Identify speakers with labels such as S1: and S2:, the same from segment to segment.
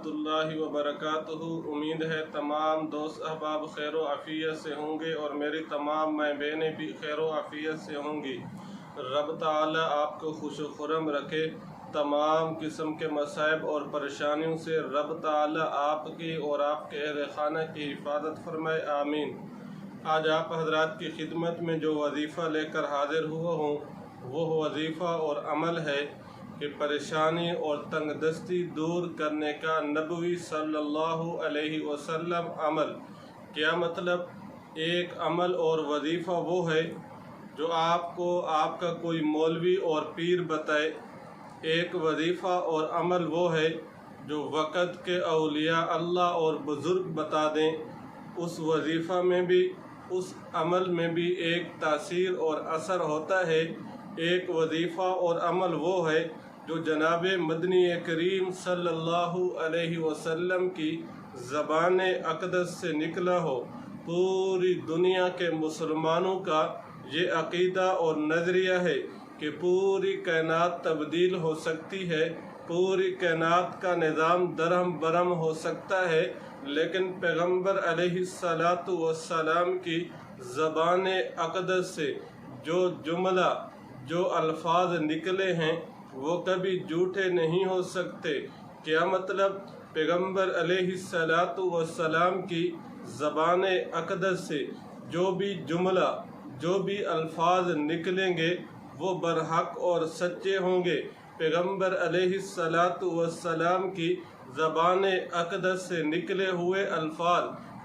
S1: रहमतुल्लाहि व बरकातुहू। उम्मीद है तमाम दोस्त अहबाब खैर व आफियत से होंगे और मेरी तमाम माँ बहनें भी खैर व आफियत से होंगी। रब ताला आपको खुश व खुरम रखे। तमाम किस्म के मसाइब और परेशानियों से रब ताला आपकी और आपके अहल खाना की हिफाजत फरमाए, आमीन। आज आप हजरात की खिदमत में जो वजीफ़ा लेकर हाजिर हुआ हूँ वो वजीफ़ा और अमल है कि परेशानी और तंगदस्ती दूर करने का नबवी सल्लल्लाहु अलैहि वसल्लम अमल। क्या मतलब? एक अमल और वजीफ़ा वो है जो आपको आपका कोई मौलवी और पीर बताए। एक वजीफ़ा और अमल वो है जो वक़्त के औलिया अल्लाह और बुज़ुर्ग बता दें। उस वजीफ़ा में भी उस अमल में भी एक तासीर और असर होता है। एक वजीफ़ा और अमल वो है जो जनाब मदनी करीम सल्लल्लाहु अलैहि वसल्लम की ज़बान अक़दस से निकला हो। पूरी दुनिया के मुसलमानों का ये अक़ीदा और नज़रिया है कि पूरी कायनात तब्दील हो सकती है, पूरी कायनात का निज़ाम दरहम बरहम हो सकता है, लेकिन पैगम्बर अलैहिस्सलातु वस्सलाम की ज़बान अक़दस से जो जुमला जो अल्फाज निकले हैं वो कभी झूठे नहीं हो सकते। क्या मतलब? पैगम्बर अलैहिस्सलातु वस्सलाम की ज़बान अक़दस से जो भी जुमला जो भी अल्फाज निकलेंगे वो बरहक और सच्चे होंगे। पैगम्बर अलैहिस्सलातु वस्सलाम की ज़बान अक़दस से निकले हुए अल्फाज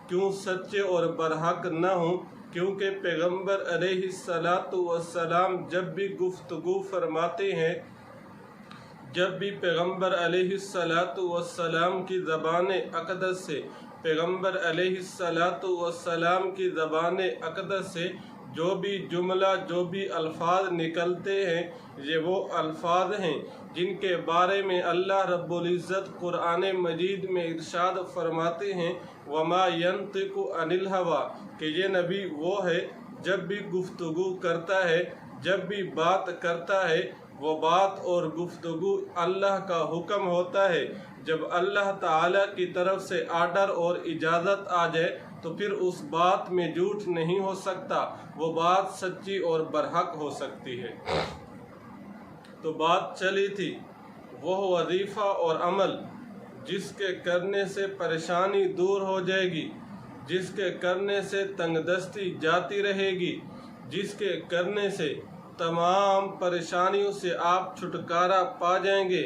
S1: क्यों सच्चे और बरहक न हों? क्योंकि पैगम्बर अलैहिस्सलातु वस्सलाम जब भी गुफ्तगू फरमाते हैं, जब भी पैगम्बर अलैहिस्सलातु वस्सलाम की ज़बान अक़दस से पैगम्बर अलैहिस्सलातु वस्सलाम की ज़बान अक़दस से जो भी जुमला जो भी अल्फाज निकलते हैं ये वो अल्फाज हैं जिनके बारे में अल्लाह रब्बुल इज़्ज़त कुरान मजीद में इरशाद फरमाते हैं, वमा यंतिकु अनिल हवा, कि ये नबी वो है जब भी गुफ्तगू करता है, जब भी बात करता है, वो बात और गुफ्तगू अल्लाह का हुक्म होता है। जब अल्लाह ताला की तरफ से आर्डर और इजाज़त आ जाए तो फिर उस बात में झूठ नहीं हो सकता, वो बात सच्ची और बरहक हो सकती है। तो बात चली थी वो वजीफ़ा और अमल जिसके करने से परेशानी दूर हो जाएगी, जिसके करने से तंगदस्ती जाती रहेगी, जिसके करने से तमाम परेशानियों से आप छुटकारा पा जाएंगे।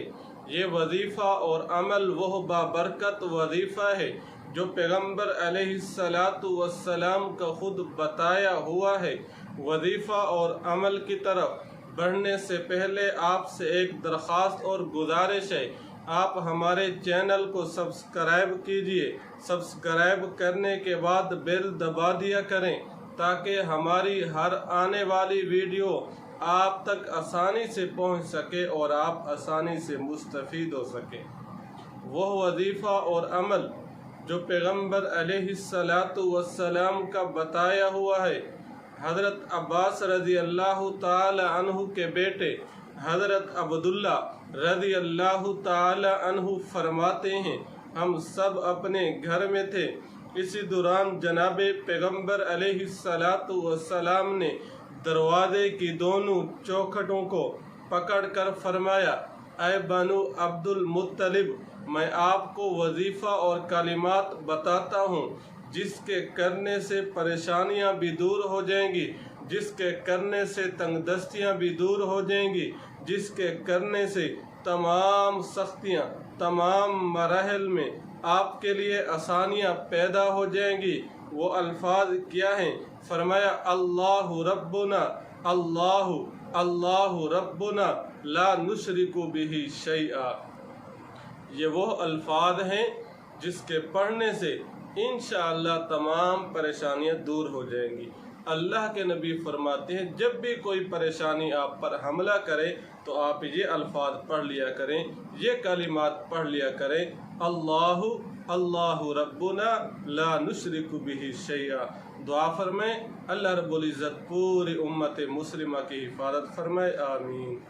S1: ये वजीफ़ा और अमल वो बाबरकत वजीफ़ा है जो पैगम्बर अलैहिस्सलातु वस्सलाम का खुद बताया हुआ है। वजीफ़ा और अमल की तरफ बढ़ने से पहले आपसे एक दरख्वास्त और गुजारिश है, आप हमारे चैनल को सब्सक्राइब कीजिए। सब्सक्राइब करने के बाद बेल दबा दिया करें ताकि हमारी हर आने वाली वीडियो आप तक आसानी से पहुंच सके और आप आसानी से मुस्तफ़ीद हो सकें। वह वजीफ़ा और अमल जो पैगम्बर अलैहिस्सलातु वस्सलाम का बताया हुआ है। हज़रत अब्बास रज़ी अल्लाह ताला अन्हु के बेटे हज़रत अब्दुल्ला रज़ी अल्लाह ताला अन्हु फरमाते हैं, हम सब अपने घर में थे। इसी दौरान जनाब पैगम्बर अलैहिस्सलातु वस्सलाम ने दरवाज़े की दोनों चौखटों को पकड़कर फरमाया, ऐ बनु अब्दुल मुत्तलिब, मैं आपको वजीफ़ा और कलिमात बताता हूँ जिसके करने से परेशानियाँ भी दूर हो जाएंगी, जिसके करने से तंगदस्तियाँ भी दूर हो जाएंगी, जिसके करने से तमाम सख्तियाँ तमाम मराहल में आपके लिए आसानियाँ पैदा हो जाएंगी। वो अल्फाज क्या हैं? फरमाया, अल्लाहु रब्बुना, अल्लाहु अल्लाहु रब्बुना ला नुशरिकु बिही शैआ। ये वो अल्फाज हैं जिसके पढ़ने से इंशाअल्लाह तमाम परेशानियां दूर हो जाएंगी। अल्लाह के नबी फरमाते हैं जब भी कोई परेशानी आप पर हमला करे तो आप ये अल्फाज पढ़ लिया करें, ये कलिमात पढ़ लिया करें, अल्लाहु अल्लाहु रब्बुना ला नुशरिकु बिही शैआ। दुआ फरमाएं, अल्लाह रब्बुल इज़्ज़त पूरी उम्मत मुस्लिमा की हिफाजत फरमाए, आमीन।